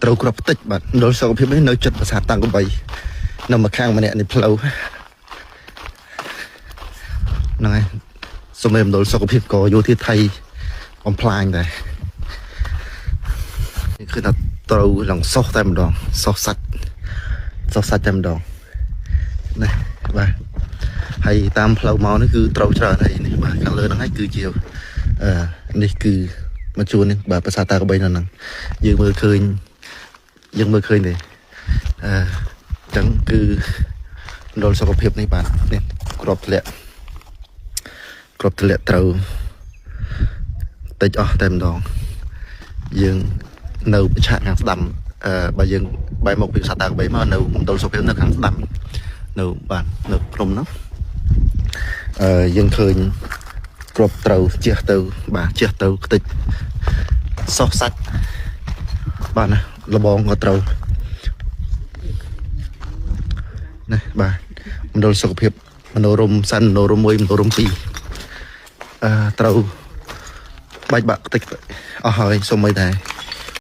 ត្រូវក្របតិចបាទមណ្ឌលសុខភាពនេះនៅជិតប្រាសាទតាំងកបីនៅម្ខាងម្នាក់នេះផ្លូវហ្នឹងហើយសូមមណ្ឌលសុខភាពក៏យោធាថៃបំផ្លាញដែរនេះគឺថាត្រូវឡើងសោះតែម្ដងសោះសាច់តែម្ដងនេះបាទហើយតាមផ្លូវមកនេះគឺត្រូវច្រើនហើយនេះបាទខាងលើហ្នឹងហើយគឺជានេះគឺមកជួននេះបាទប្រាសាទតាកបីនៅហ្នឹងយើងមើលឃើញទេអញ្ចឹងគឺមណ្ឌលសុខភាពនេះបាទនេះក្របធ្លាក់ត្រូវតិចអស់តែម្ដងយើងនៅឆាកខាងស្ដាំបើយើងបែរមកពីប្រាសាទតាកបីមកនៅមណ្ឌលសុខភាពនៅខាងស្ដាំនៅបាទនៅក្រុមហ្នឹងយើងឃើញក្របត្រូវជះទៅបាទជះទៅខ្ទេចសោះសាច់បាទណាលបងក៏ត្រូវណាបាទមណ្ឌលសុខភាពមនោរម្យសិនមនោរម្យ1មនោរម្យ2ត្រូវបាច់បាក់ខ្ទេចអស់ហើយសូម្បីតែ